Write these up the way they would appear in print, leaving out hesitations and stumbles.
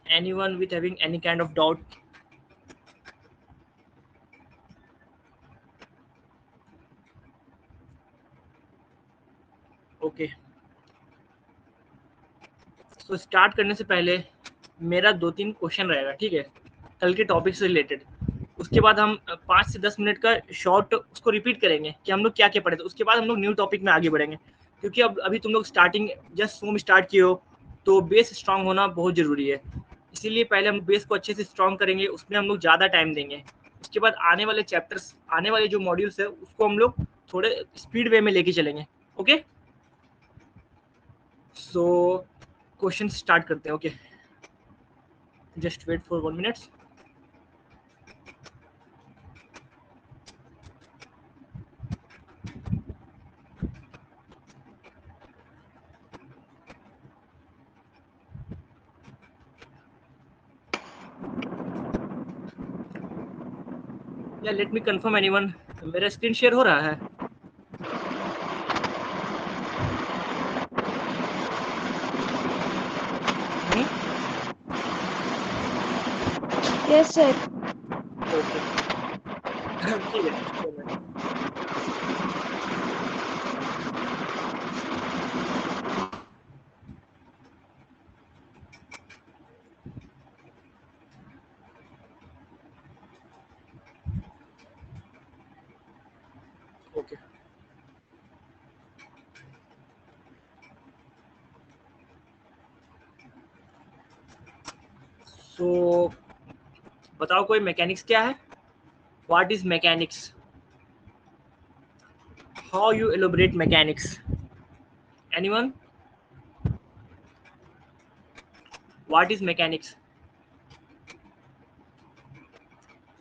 Anyone with having any kind of doubt? Okay. तो start करने से पहले मेरा 2-3 क्वेश्चन रहेगा, ठीक है, कल के टॉपिक से रिलेटेड। उसके बाद हम 5 से 10 मिनट का शॉर्ट उसको रिपीट करेंगे कि हम लोग क्या क्या पढ़े थे। उसके बाद हम लोग न्यू टॉपिक में आगे बढ़ेंगे, क्योंकि अब अभी तुम लोग स्टार्टिंग जस्ट होम स्टार्ट किए हो, तो बेस स्ट्रांग होना बहुत ज़रूरी है। इसीलिए पहले हम बेस को अच्छे से स्ट्रांग करेंगे, उसमें हम लोग ज़्यादा टाइम देंगे। उसके बाद आने वाले चैप्टर्स, आने वाले जो मॉड्यूल्स है, उसको हम लोग थोड़े स्पीड वे में लेके चलेंगे। ओके, सो क्वेश्चन स्टार्ट करते हैं। Okay, just wait for 1 minute. Yeah, let me confirm anyone. मेरा स्क्रीन शेयर हो रहा है? Yes, sir. ओके, ठीक है। ओके, सो बताओ कोई मैकेनिक्स क्या है? What is mechanics? How you elaborate mechanics? Anyone? What is mechanics?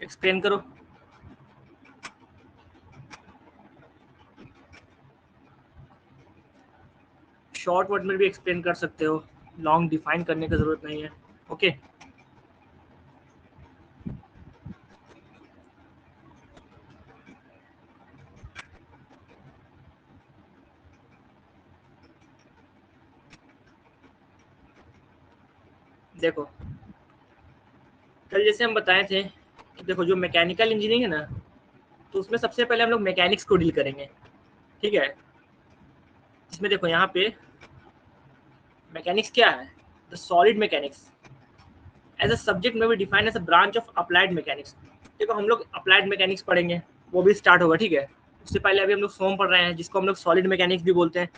Explain करो। शॉर्ट वर्ड में भी एक्सप्लेन कर सकते हो, लॉन्ग डिफाइन करने की जरूरत नहीं है। ओके, देखो, कल जैसे हम बताए थे कि देखो, जो मैकेनिकल इंजीनियरिंग है ना, तो उसमें सबसे पहले हम लोग मैकेनिक्स को डील करेंगे, ठीक है। इसमें देखो, यहाँ पे मैकेनिक्स क्या है? The solid mechanics as a subject में भी defined as a branch of applied mechanics. देखो, हम लोग अप्लाइड मैकेनिक्स पढ़ेंगे, वो भी स्टार्ट होगा, ठीक है। उससे पहले अभी हम लोग सोम पढ़ रहे हैं, जिसको हम लोग सॉलिड मैकेनिक्स भी बोलते हैं।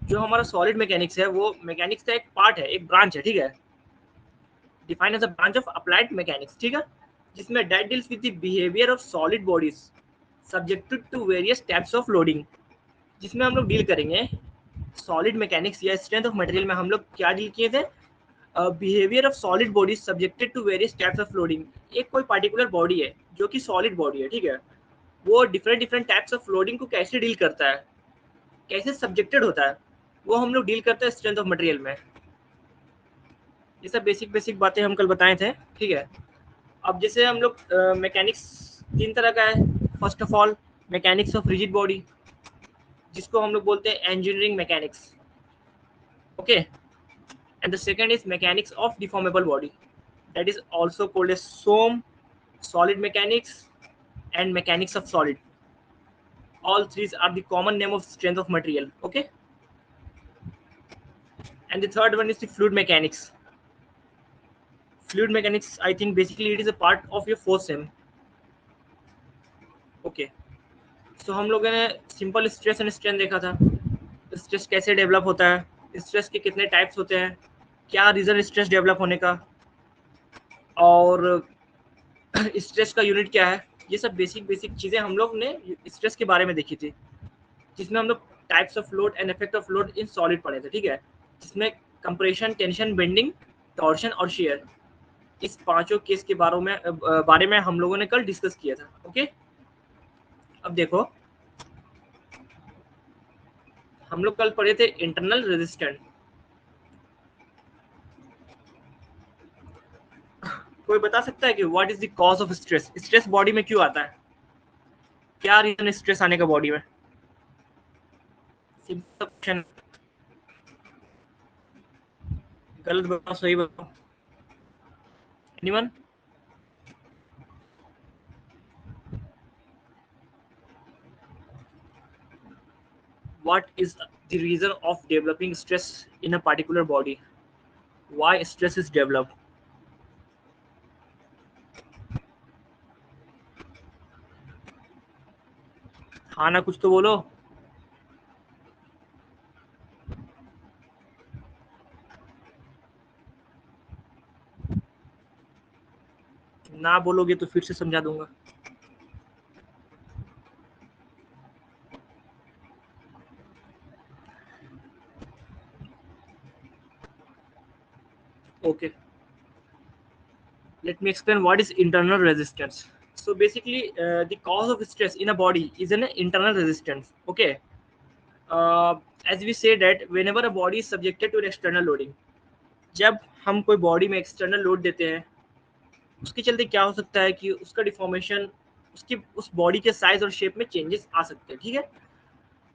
जो हमारा सॉलिड मैकेनिक्स है, वो मैकेनिक्स का एक पार्ट है, एक ब्रांच है, ठीक है, defined as a branch of applied mechanics, ठीक है, जिसमें that deals with the behaviour of solid bodies subjected to various types of loading. जिसमें हम लोग डील करेंगे सॉलिड मैकेनिक्स या स्ट्रेंथ ऑफ मटेरियल में हम लोग क्या डील किए थे? Behaviour of solid body subjected to various types of loading. एक कोई पार्टिकुलर बॉडी है जो कि सॉलिड बॉडी है, ठीक है, वो different different types of loading को कैसे डील करता है, कैसे सब्जेक्टेड होता है, वो हम लोग डील करते हैं स्ट्रेंथ ऑफ मटेरियल में। ये सब बेसिक बेसिक बातें हम कल बताए थे, ठीक है। अब जैसे हम लोग मैकेनिक्स 3 तरह का है। First of all, mechanics of rigid body, जिसको हम लोग बोलते हैं engineering mechanics, okay. And the second is mechanics of deformable body, that is also called as SOM, solid mechanics, and mechanics of solid. All three are the common name of strength of material, okay. And the third one is the fluid mechanics. Fluid mechanics, I think basically it is a part of your fourth sem, okay. So हम लोगों ने simple stress and strain देखा था, stress कैसे develop होता है, stress के कितने टाइप्स होते हैं, क्या रीजन स्ट्रेस डेवलप होने का, और स्ट्रेस का यूनिट क्या है। ये सब बेसिक बेसिक चीज़ें हम लोग ने स्ट्रेस के बारे में देखी थी, जिसमें हम लोग types of load and effect of load in solid पढ़े थे, ठीक है, जिसमें कंप्रेशन, टेंशन, बेंडिंग, टॉर्शन और शेयर, इस पांचों केस के बारे में हम लोगों ने कल डिस्कस किया था, ओके। अब देखो, हम लोग कल पढ़े थे इंटरनल रेजिस्टेंट। कोई बता सकता है कि what is the cause of stress? Stress body में क्यों आता है? क्या रीजन स्ट्रेस आने का बॉडी में? सिंपल क्वेश्चन, गलत बताओ, सही बताओ। Anyone? What is the reason of developing stress in a particular body? Why stress is developed? हाँ ना, कुछ तो बोलो। ना बोलोगे तो फिर से समझा दूंगा। Okay, let me explain what is internal resistance. So basically, the cause of stress in a body is an internal resistance. Okay, as we say that whenever a body is subjected to an external loading, जब हम कोई body में external load देते हैं, उसके चलते क्या हो सकता है कि उसका डिफॉर्मेशन, उसकी उस बॉडी के साइज और शेप में चेंजेस आ सकते हैं। ठीक है,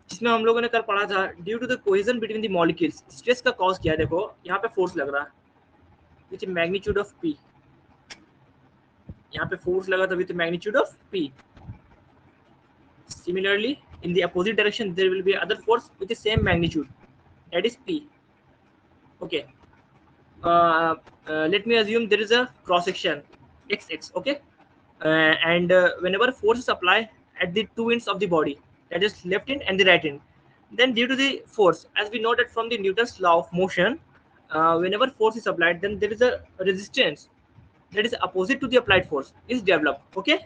जिसमें हम लोगों ने कल पढ़ा था due to the cohesion between the molecules. Stress का कॉज क्या है? देखो यहाँ पे फोर्स लग रहा है विथ मैग्नीट्यूड ऑफ पी। यहाँ पे फोर्स लगा था with magnitude of P. Similarly, in the opposite direction, there will be other force with the same magnitude, that is P. Okay. Let me assume there is a cross section XX. Okay. And whenever force is applied at the two ends of the body, that is left end and the right end, then due to the force, as we know that from the Newton's law of motion, whenever force is applied, then there is a resistance that is opposite to the applied force is developed. Okay.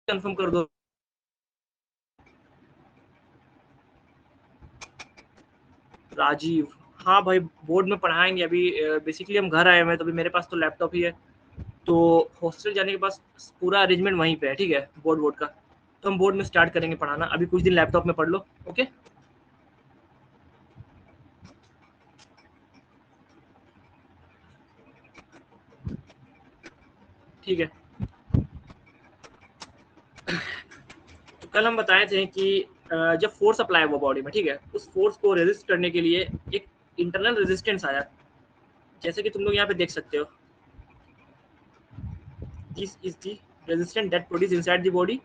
Confirm कर दो राजीव। हाँ भाई, board में पढ़ाएंगे। अभी basically हम घर आए हुए हैं, तो अभी मेरे पास तो लैपटॉप ही है, तो हॉस्टल जाने के पास पूरा अरेंजमेंट वहीं पे है। ठीक है, बोर्ड का तो हम बोर्ड में स्टार्ट करेंगे पढ़ाना। अभी कुछ दिन लैपटॉप में पढ़ लो। ओके, ठीक है। तो कल हम बताए थे कि जब फोर्स अप्लाई हुआ बॉडी में, ठीक है, उस फोर्स को रेजिस्ट करने के लिए एक इंटरनल रेजिस्टेंस आया, जैसे कि तुम लोग यहाँ पे देख सकते हो। This is the resistance that produce inside the body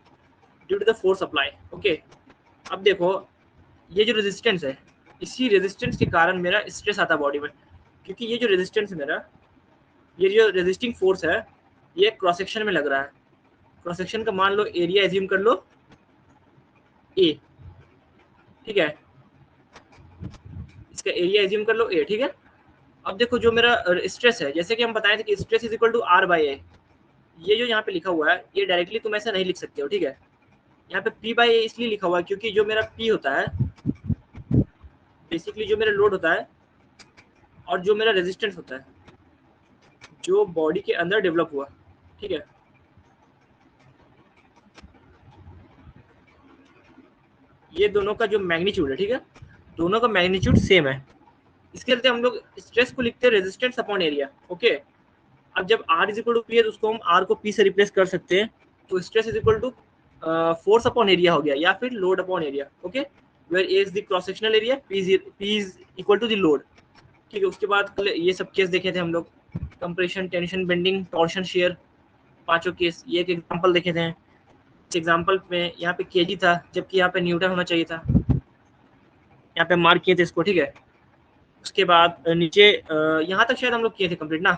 due to the force apply. Okay, अब देखो ये जो रेजिस्टेंस है, इसी रेजिस्टेंस के कारण मेरा स्ट्रेस आता है बॉडी में, क्योंकि ये जो रेजिस्टेंस है मेरा, ये जो रेजिस्टिंग फोर्स है, ये क्रॉस सेक्शन में लग रहा है। क्रॉस सेक्शन का मान लो एरिया एज्यूम कर लो ए। ठीक है, इसका एरिया एज्यूम कर लो ए। ठीक है, अब देखो जो मेरा स्ट्रेस है, जैसे कि हम बताए थे कि stress is equal to R by A. ये जो यहाँ पे लिखा हुआ है, ये डायरेक्टली तुम ऐसा नहीं लिख सकते हो। ठीक है, यहाँ पे पी बाई ए इसलिए लिखा हुआ है क्योंकि जो मेरा पी होता है, बेसिकली जो मेरा लोड होता है और जो मेरा रेजिस्टेंस होता है, जो बॉडी के अंदर डेवलप हुआ। ठीक है, ये दोनों का जो मैग्नीट्यूड है, ठीक है, दोनों का मैग्नीट्यूड सेम है। इसके चलते हम लोग स्ट्रेस को लिखते हैं रेजिस्टेंस अपॉन एरिया। ओके, अब जब R is equal to P है, तो उसको हम आर को पी से रिप्लेस कर सकते हैं, तो stress is equal to force upon area हो गया, या फिर load upon area. Okay, where A is the cross sectional area, P is equal to the load. ठीक है, उसके बाद ये सब केस देखे थे हम लोग, compression, tension, bending, torsion, share, पांचों केस। ये एक एग्जांपल देखे थे। इस एग्जांपल में यहाँ पे केजी था, जबकि यहाँ पे न्यूटन होना चाहिए था। यहाँ पे मार्क किए थे इसको। ठीक है, उसके बाद नीचे यहाँ तक शायद हम लोग किए थे कंप्लीट ना,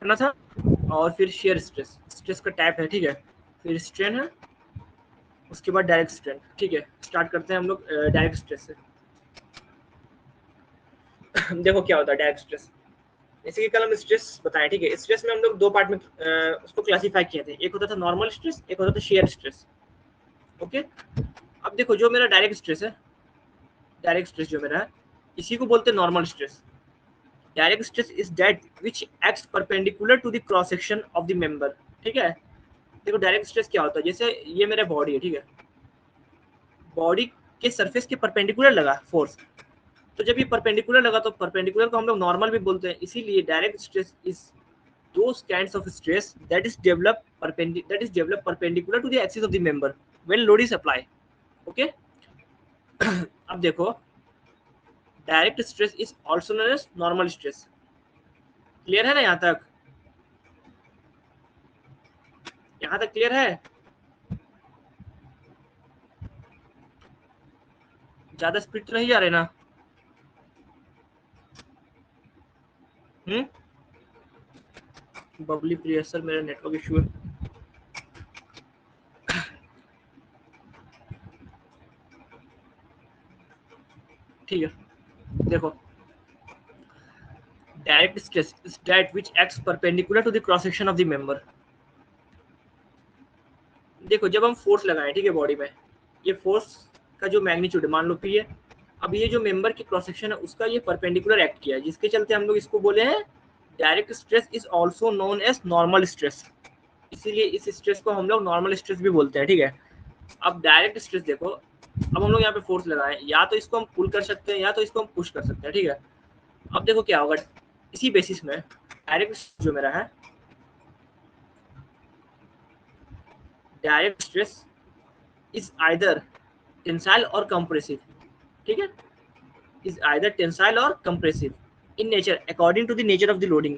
करना था। और फिर शेयर स्ट्रेस, स्ट्रेस का टाइप है। ठीक है, फिर स्ट्रेन है, उसके बाद डायरेक्ट स्ट्रेन। ठीक है, स्टार्ट करते हैं हम लोग डायरेक्ट स्ट्रेस से। देखो क्या होता है डायरेक्ट स्ट्रेस। जैसे कि कल हम स्ट्रेस बताएं, ठीक है, स्ट्रेस में हम लोग दो पार्ट में उसको क्लासीफाई किए थे। एक होता था नॉर्मल स्ट्रेस, एक होता था शेयर स्ट्रेस। ओके, अब देखो जो मेरा डायरेक्ट स्ट्रेस है, डायरेक्ट स्ट्रेस जो मेरा है, इसी को बोलते हैं normal stress. Direct stress is that which acts perpendicular to the cross section of the member. ठीक है, देखो डायरेक्ट स्ट्रेस क्या होता है, जैसे ये मेरा बॉडी है। ठीक है, बॉडी के सरफेस के परपेंडिकुलर लगा फोर्स, तो जब ये परपेंडिकुलर लगा तो परपेंडिकुलर को हम लोग नॉर्मल भी बोलते हैं, इसीलिए direct stress is those kinds of stress that is developed perpendicular to the axis of the member when load is applied. Okay. अब देखो, direct stress is also known as normal stress. Clear है ना? यहाँ तक clear है? ज्यादा speed तो नहीं जा रहे ना? बबली प्रिय सर, मेरा नेटवर्क इशू है. ठीक है, देखो, direct stress is that which acts perpendicular to the cross section of the member. देखो, जब हम फोर्स लगाएं, ठीक है, बॉडी में, ये फोर्स का जो मैग्नीट्यूड मान लो पी है. अब ये जो मेंबर की क्रॉस सेक्शन है उसका ये परपेंडिकुलर एक्ट किया है, जिसके चलते हम लोग इसको बोले हैं direct stress is also known as normal stress. इसीलिए इस स्ट्रेस को हम लोग नॉर्मल स्ट्रेस भी बोलते हैं. ठीक है. अब डायरेक्ट स्ट्रेस देखो, अब हम लोग यहाँ पे फोर्स लगाएं, या तो इसको हम पुल कर सकते हैं या तो इसको हम पुश कर सकते हैं. ठीक है. अब देखो क्या होगा, इसी बेसिस में डायरेक्ट जो मेरा है, direct stress is either tensile और कंप्रेसिव. ठीक है, इज आइदर टेंसाइल और compressive in nature according to the nature of the loading.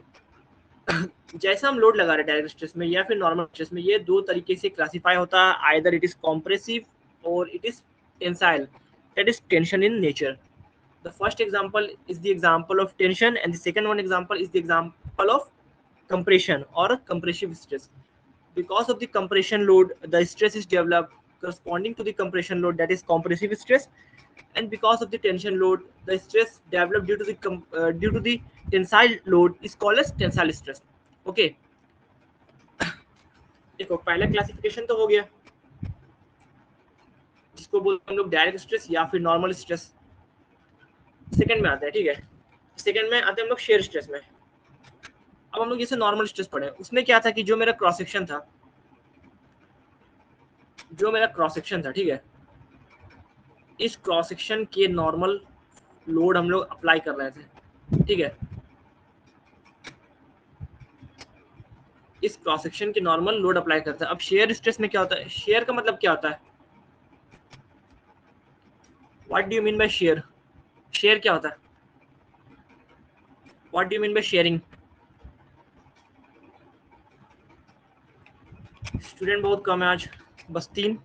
जैसा हम लोड लगा रहे हैं डायरेक्ट स्ट्रेस में या फिर नॉर्मल स्ट्रेस में, ये दो तरीके से क्लासिफाई होता है. आइदर इट इज कंप्रेसिव और it is tensile, that is tension in nature. The first example is the example of tension and the second one example is the example of compression or compressive stress. Because of the compression load, the stress is developed corresponding to the compression load, that is compressive stress, and because of the tension load, the stress developed due to the tensile load is called as tensile stress. Okay. देखो, पहला classification तो हो गया, जिसको बोलते हैं हम लोग डायरेक्ट स्ट्रेस या फिर नॉर्मल स्ट्रेस. सेकंड में आते हैं. ठीक है, सेकंड में आते हैं हम लोग शेयर स्ट्रेस में. अब हम लोग जैसे नॉर्मल स्ट्रेस पढ़े, उसमें क्या था कि जो मेरा क्रॉस सेक्शन था, ठीक है, इस क्रॉस सेक्शन के नॉर्मल लोड हम लोग अप्लाई कर रहे थे. ठीक है, इस क्रॉस सेक्शन के नॉर्मल लोड अप्लाई करते हैं. अब शेयर स्ट्रेस में क्या होता है? शेयर का मतलब क्या होता है? What do you mean by shear? Shear क्या होता है? What do you mean by shearing? Student बहुत कम है आज, बस 3.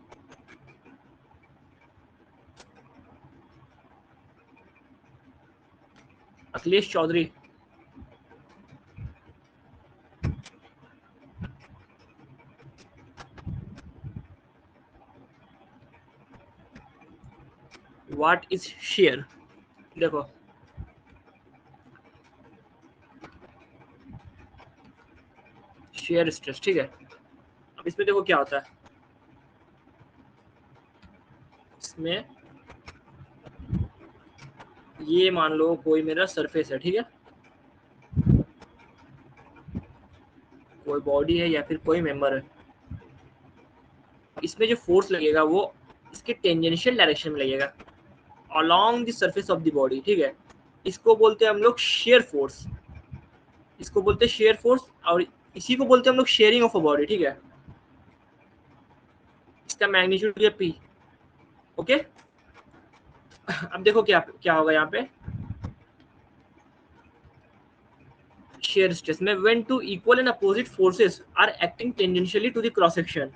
Akhilesh Chaudhary, what is shear? देखो, शेयर स्ट्रेस. ठीक है, अब इसमें देखो क्या होता है. इसमें ये मान लो कोई मेरा सरफेस है. ठीक है, कोई बॉडी है या फिर कोई मेंबर है. इसमें जो फोर्स लगेगा वो इसके टेंजेंशियल डायरेक्शन में लगेगा along the surface of the body. ठीक है, इसको बोलते हैं हम लोग शेयर फोर्स. इसको बोलते हैं शेयर फोर्स और इसी को बोलते हैं हम लोग शेयरिंग ऑफ अ बॉडी. ठीक है, इसका मैग्नीट्यूड है पी. ओके. अब देखो क्या क्या होगा यहाँ पे शेयर स्ट्रेस में. When two equal and opposite forces are acting tangentially to the cross section,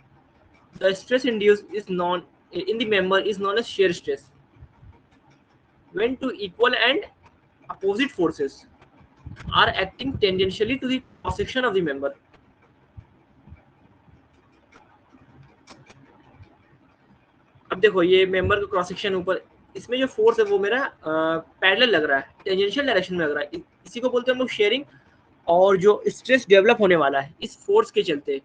the stress induced is non in the member is known as shear stress. When two equal and opposite forces are acting tangentially to the cross section of the member. अब देखो, ये member का cross section ऊपर, इसमें जो force है वो मेरा पैरेलल लग रहा है, टेंजेंशियल डायरेक्शन में लग रहा है. इसी को बोलते हैं हम लोग शेयरिंग. और जो स्ट्रेस डेवलप होने वाला है इस फोर्स के चलते,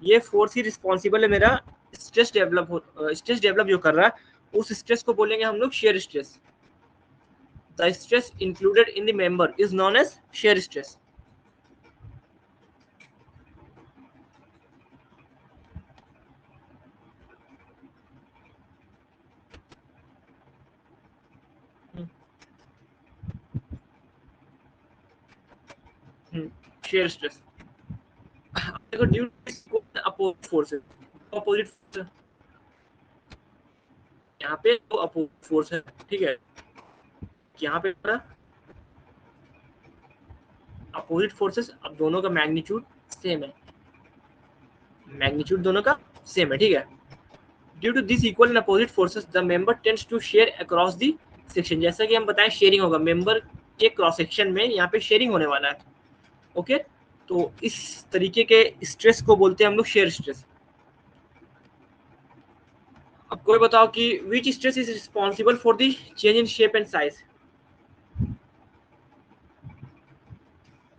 ये फोर्स ही रिस्पॉन्सिबल है मेरा स्ट्रेस डेवलप जो कर रहा है, उस स्ट्रेस को बोलेंगे हम लोग shear stress. The stress included in the member is known as shear stress. Shear stress. देखो due to opposite forces, opposite यहाँ पे तो अपोजिट फोर्स है, ठीक है, यहाँ पे अपोजिट फोर्सेस, अब दोनों का मैग्नीट्यूड सेम है, मैग्नीट्यूड दोनों का सेम है, ठीक है। Due to this equal and opposite forces the member tends to shear across the section, जैसा कि हम बताएं शेयरिंग होगा मेंबर के क्रॉस सेक्शन में, यहाँ पे शेयरिंग होने वाला है, ओके। तो इस तरीके के स्ट्रेस को बोलते हैं हम लोग शेयर स्ट्रेस। अब कोई बताओ कि which stress is responsible for the change in shape and size.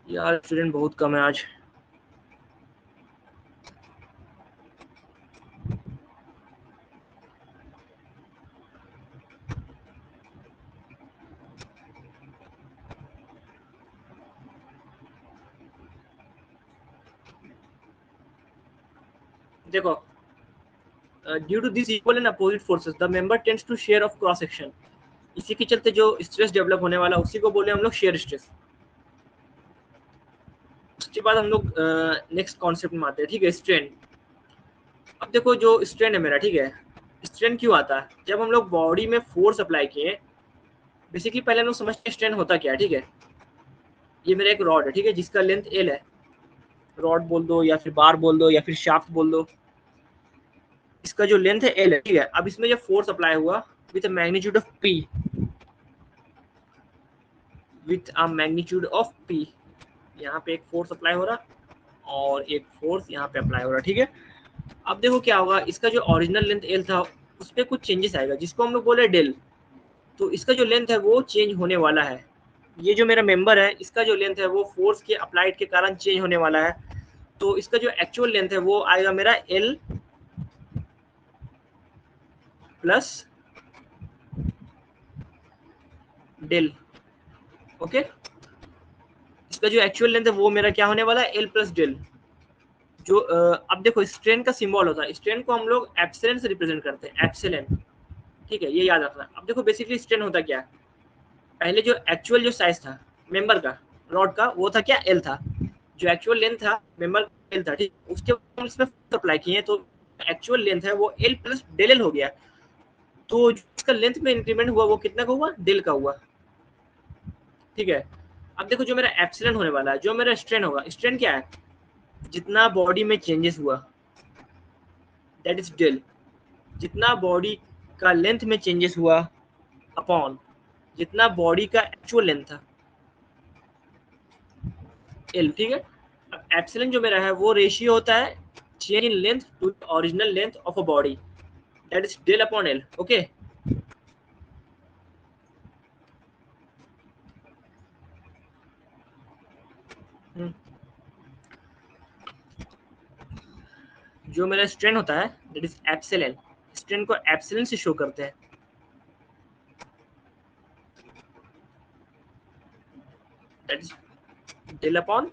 यार स्टूडेंट बहुत कम है आज। देखो due to this equal and opposite forces the member tends to shear off cross section, इसी के चलते जो स्ट्रेस डेवलप होने वाला उसी को बोले हम लोग शेयर स्ट्रेस। उसके बाद हम लोग नेक्स्ट कॉन्सेप्ट में आते हैं, ठीक है, स्ट्रेन। अब देखो जो स्ट्रेन है मेरा, ठीक है, स्ट्रेन क्यों आता है जब हम लोग बॉडी में फोर्स अप्लाई किए। बेसिकली पहले हम लोग समझते हैं स्ट्रेन होता क्या है, ठीक है। ये मेरा एक रॉड है, ठीक है, जिसका लेंथ एल है, रॉड बोल दो या फिर बार बोल दो या फिर शाफ्ट बोल दो, इसका जो लेंथ है एल है, ठीक है। अब इसमें जब फोर्स अप्लाई हुआ with a magnitude of P, with a magnitude of P, यहाँ पे एक फोर्स अप्लाई हो रहा और एक फोर्स यहाँ पे अप्लाई हो रहा, ठीक है। अब देखो क्या होगा, इसका जो ओरिजिनल लेंथ एल था उस पर कुछ चेंजेस आएगा जिसको हम लोग बोले डेल, तो इसका जो लेंथ है वो चेंज होने वाला है। ये जो मेरा मेंबर है इसका जो लेंथ है वो फोर्स के अप्लाइड के कारण चेंज होने वाला है, तो इसका जो एक्चुअल लेंथ है वो आएगा मेरा एल प्लस डेल, ओके। इसका जो एक्चुअल लेंथ है वो मेरा क्या होने वाला है, एल प्लस डेल। जो अब देखो स्ट्रेन का सिंबल होता है, स्ट्रेन को हम लोग एप्सिलॉन से रिप्रेजेंट करते हैं, एप्सिलॉन, ठीक है, ये याद रखना। अब देखो बेसिकली स्ट्रेन होता क्या है, पहले जो एक्चुअल जो साइज था मेंबर का, रॉड का, वो था क्या, एल था, जो एक्चुअल लेंथ था मेंबर एल था, ठीक। उसके बाद हम इसमें अप्लाई किए तो एक्चुअल लेंथ है वो एल प्लस डेल एल हो गया, तो जिसका लेंथ में इंक्रीमेंट हुआ वो कितना का हुआ, डेल का हुआ, ठीक है। अब देखो जो मेरा एप्सिलॉन होने वाला है, जो मेरा स्ट्रेन होगा, स्ट्रेन क्या है, जितना बॉडी में चेंजेस हुआ दैट इज डेल, जितना बॉडी का लेंथ में चेंजेस हुआ अपॉन जितना बॉडी का एक्चुअल लेंथ था एल, ठीक है। अब एप्सिलॉन जो मेरा है वो रेशियो होता है change in length to original length of a body, that is del upon L, okay. जो मेरा स्ट्रेन होता है दैट इज एप्सिलॉन, स्ट्रेन को एप्सिलॉन से शो करते हैं, that is del upon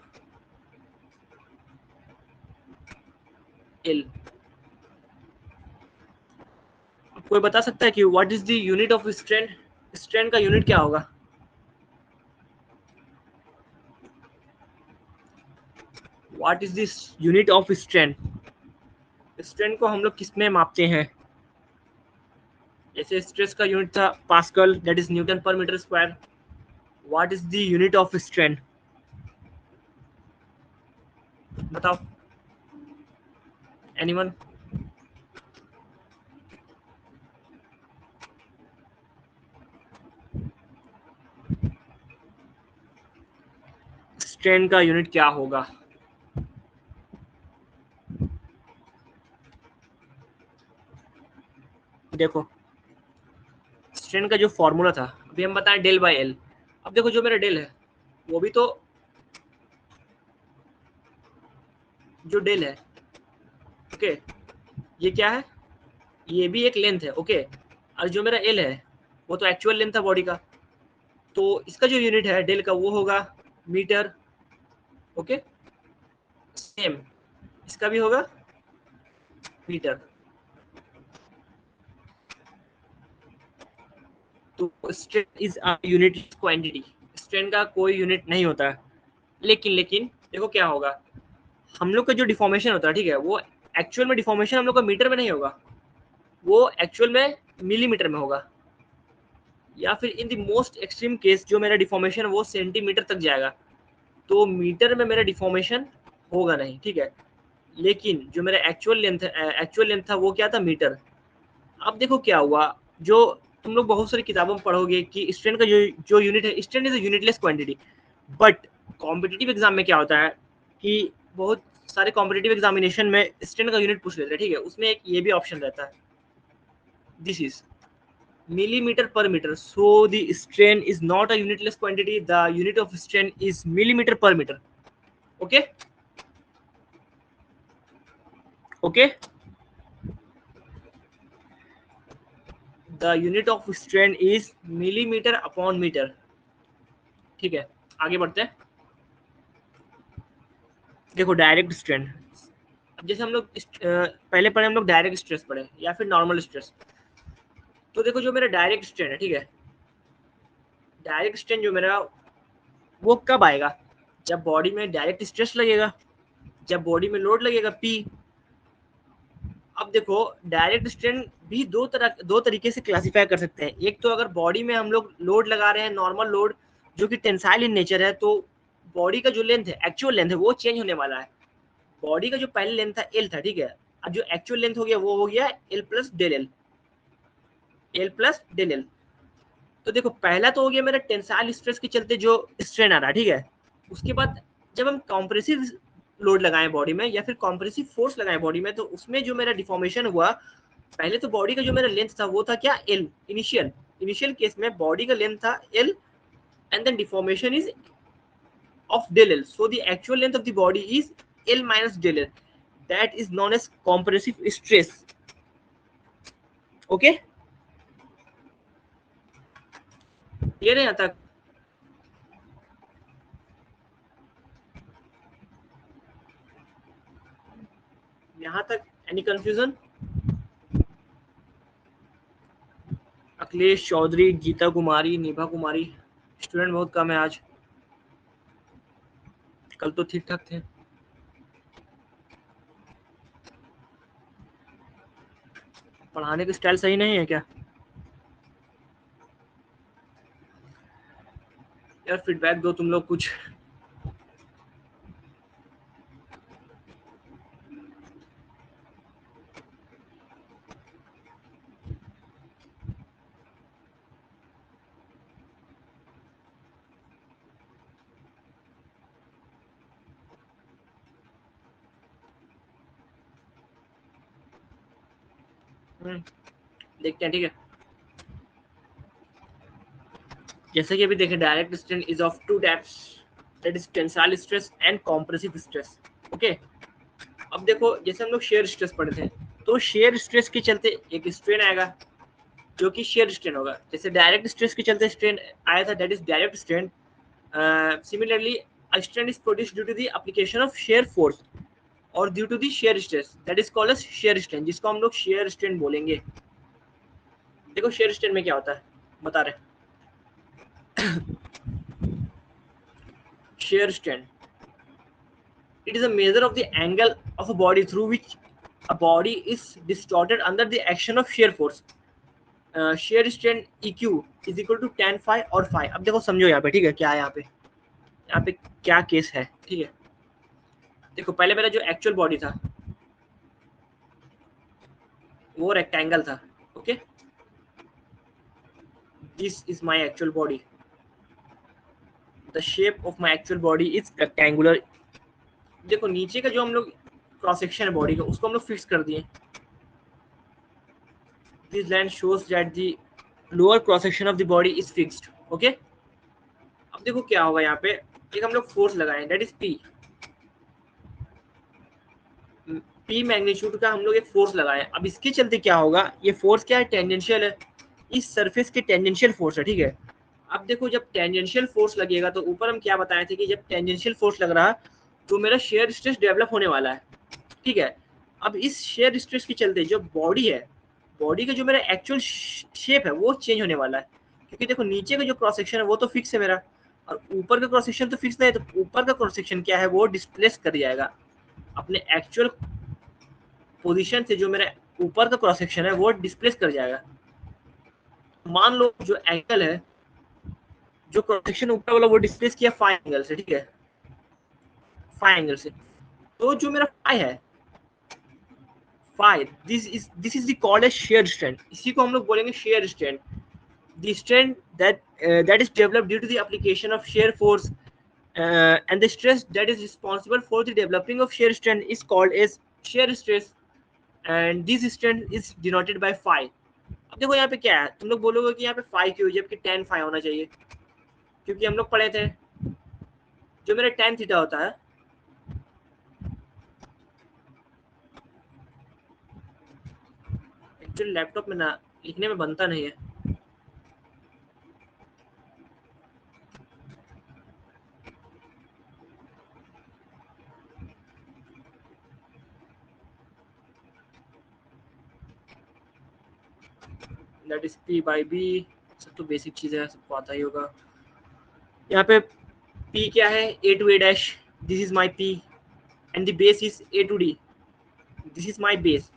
L. कोई बता सकता है कि what is the unit of strain, strain का यूनिट क्या होगा। What is this unit of strain, strain को हम लोग किस में मापते हैं। जैसे स्ट्रेस का यूनिट था pascal, that is newton per metre square. What is the unit of strain, बताओ, एनीवन। स्ट्रेन का यूनिट क्या होगा, देखो स्ट्रेन का जो फॉर्मूला था अभी हम बताएं डेल बाय एल। अब देखो जो मेरा डेल है वो भी तो, जो डेल है, ओके, ये क्या है, ये भी एक लेंथ है, ओके। और जो मेरा एल है वो तो एक्चुअल लेंथ था बॉडी का, तो इसका जो यूनिट है डेल का वो होगा मीटर, ओके। सेम इसका भी होगा मीटर। तो strain is a unit quantity, strain का कोई यूनिट नहीं होता है, लेकिन देखो क्या होगा, हम लोग का जो डिफॉर्मेशन होता है, ठीक है, वो एक्चुअल में डिफॉर्मेशन हम लोग का मीटर में नहीं होगा, वो एक्चुअल में मिलीमीटर में होगा, या फिर in the most extreme case जो मेरा डिफॉर्मेशन वो सेंटीमीटर तक जाएगा, तो मीटर में मेरा डिफॉर्मेशन होगा नहीं, ठीक है। लेकिन जो मेरा एक्चुअल लेंथ था वो क्या था, मीटर। अब देखो क्या हुआ, जो तुम लोग बहुत सारी किताबों में पढ़ोगे कि स्ट्रेन का जो यूनिट है, strain is a unitless quantity, but competitive exam में क्या होता है कि बहुत सारे कॉम्पिटिटिव एग्जामिनेशन में स्ट्रेन का यूनिट पूछ लेते हैं, ठीक है, उसमें एक ये भी ऑप्शन रहता है, this is millimeter per meter, so the strain is not a unitless quantity, the unit of strain is millimeter per meter. Okay, okay, the unit of strain is millimeter upon meter. ठीक है, आगे बढ़ते हैं। देखो direct strain, अब जैसे हम लोग पहले पढ़े, हम लोग डायरेक्ट स्ट्रेस पढ़े या फिर नॉर्मल स्ट्रेस। तो देखो जो मेरा डायरेक्ट स्ट्रेन है, ठीक है, डायरेक्ट स्ट्रेन जो मेरा वो कब आएगा, जब बॉडी में डायरेक्ट स्ट्रेस लगेगा, जब बॉडी में लोड लगेगा पी। अब देखो डायरेक्ट स्ट्रेन भी दो तरीके से क्लासिफाई कर सकते हैं। एक तो अगर बॉडी में हम लोग लोड लगा रहे हैं, नॉर्मल लोड जो कि टेंसाइल इन नेचर है, तो बॉडी का जो लेंथ है, एक्चुअल लेंथ है, वो चेंज होने वाला है। बॉडी का जो पहले लेंथ था एल था, ठीक है, अब जो एक्चुअल लेंथ हो गया वो हो गया L plus del L, L plus del L. तो देखो पहला तो हो गया मेरा टेंसाइल स्ट्रेस के चलते जो स्ट्रेन आ रहा है, ठीक है। उसके बाद जब हम कॉम्प्रेसिव लोड लगाएं बॉडी में या फिर कॉम्प्रेसिव फोर्स लगाएं बॉडी में, तो उसमें जो मेरा डिफॉर्मेशन हुआ, पहले तो बॉडी का जो मेरा लेंथ था वो था क्या, एल। इनिशियल केस में बॉडी का लेंथ था L, and then deformation is of del L, so the actual length of the body is L minus del L, that is known as compressive stress. Okay, clear है यहाँ तक? यहाँ तक any confusion? Akhilesh Chaudhary, Geeta Kumari, Nibha Kumari, student बहुत कम है आज, कल तो ठीक ठाक थे। पढ़ाने की स्टाइल सही नहीं है क्या यार? फीडबैक दो तुम लोग कुछ। देखते हैं, ठीक है। जैसे कि अभी देखें, direct strain is of two types, that is tensile stress and compressive stress. Okay, अब देखो जैसे हम लोग शेयर स्ट्रेस पढ़े थे, तो शेयर स्ट्रेस के चलते एक स्ट्रेन आएगा जो कि शेयर स्ट्रेन होगा। जैसे डायरेक्ट स्ट्रेस के चलते स्ट्रेन आया था, that is direct strain. Similarly a strain is produced due to the application of shear force और due to the shear stress, that is called as shear strain, जिसको हम लोग शेयर स्ट्रेन बोलेंगे। देखो शेयर स्ट्रेन में क्या होता है बता रहे shear strain, it is a measure of the angle of a body through which a body is distorted under the action of shear force. shear strain EQ is equal to tan phi और phi। अब देखो समझो यहाँ पे, ठीक है, क्या है यहाँ पे क्या केस है, ठीक है। देखो पहले मेरा जो एक्चुअल बॉडी था वो रेक्टेंगल था, okay, this is my actual body, the shape of my actual body is rectangular. देखो नीचे का जो हम लोग क्रॉस सेक्शन है बॉडी का, उसको हम लोग फिक्स कर दिए। This line shows that the lower cross section of the body is fixed, okay. अब देखो क्या होगा यहाँ पे, एक हम लोग फोर्स लगाए, that is P. P magnitude का हम लोग एक फोर्स लगाए। अब इसके चलते क्या होगा, ये फोर्स क्या है, टेंजेंशियल है, इस सरफेस के टेंजेंशियल फोर्स है, ठीक है। अब देखो जब टेंजेंशियल फोर्स लगेगा, तो ऊपर हम क्या बताए थे कि जब टेंजेंशियल फोर्स लग रहा है तो मेरा शेयर स्ट्रेस डेवलप होने वाला है, ठीक है। अब इस शेयर स्ट्रेस के चलते जो बॉडी है, बॉडी का जो मेरा एक्चुअल शेप है वो चेंज होने वाला है, क्योंकि देखो नीचे का जो क्रॉस सेक्शन है वो तो फिक्स है मेरा, और ऊपर का क्रॉस सेक्शन तो फिक्स नहीं है, तो ऊपर का क्रॉस सेक्शन क्या है वो डिस्प्लेस कर जाएगा। अपने एक्चुअल पोजीशन से जो मेरा ऊपर का क्रॉस सेक्शन है वो डिस्प्लेस कर जाएगा। मान लो जो एंगल है, जो क्रॉस सेक्शन ऊपर वाला वो डिस्प्लेस किया फाई एंगल से, ठीक है, फाई एंगल से। तो जो मेरा फाई है, phi, this is the called as shear strength। इसी को हम लोग बोलेंगे shear strength। The strength that is developed due to the application of shear force and the stress that is responsible for the developing of shear strength is called as shear stress, and this strength is denoted by phi। अब देखो यहाँ पे क्या है, तुम लोग बोलोगे कि यहाँ पे phi की वजह जबकि tan phi होना चाहिए, क्योंकि हम लोग पढ़े थे जो मेरा tan थीटा होता है, एक्चुअली लैपटॉप में ना लिखने में बनता नहीं है। That is p by b, सब तो बेसिक चीज है, सबको आता ही होगा। यहाँ पे p क्या है, a to a dash, this is my p, and the base is a to d, this is my base,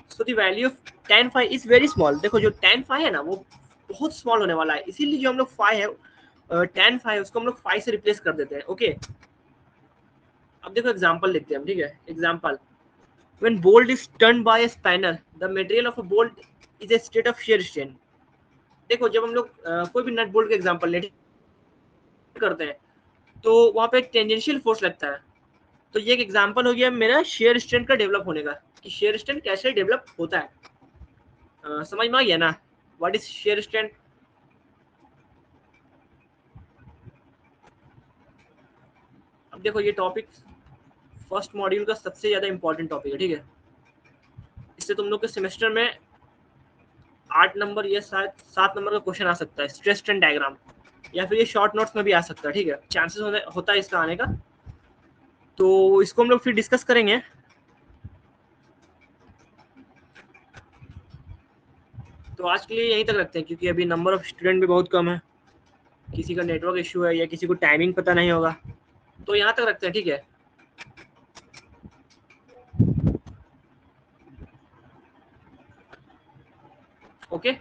so the value of tan phi is very small। देखो जो tan phi है ना वो बहुत small होने वाला है, इसीलिए जो हम लोग phi है tan phi उसको हम लोग phi से रिप्लेस कर देते हैं। ओके, अब देखो एग्जांपल लिखते हैं हम, ठीक है। Example, when bolt is turned by a spanner the material of a bolt is a state of shear strain। देखो जब हम लोग कोई भी नट बोल्ट का एग्जांपल लेते करते हैं तो वहां पे टेंजेंशियल फोर्स लगता है, तो ये एक एग्जांपल हो गया मेरा शेयर स्ट्रेंथ का डेवलप होने का, कि शेयर स्ट्रेंथ कैसे डेवलप होता है। समझ में आ गया ना, व्हाट इज शेयर स्ट्रेंथ। अब देखो ये टॉपिक फर्स्ट मॉड्यूल का सबसे ज्यादा इंपॉर्टेंट टॉपिक है, ठीक है। इससे तुम लोग के सेमेस्टर में 8 नंबर या 7 नंबर का क्वेश्चन आ सकता है, स्ट्रेस स्ट्रेन डायग्राम, या फिर ये शॉर्ट नोट्स में भी आ सकता है, ठीक है। चांसेस होता है इसका आने का, तो इसको हम लोग फिर डिस्कस करेंगे। तो आज के लिए यहीं तक रखते हैं, क्योंकि अभी नंबर ऑफ स्टूडेंट भी बहुत कम है, किसी का नेटवर्क इशू है या किसी को टाइमिंग पता नहीं होगा, तो यहाँ तक रखते हैं, ठीक है। ओके।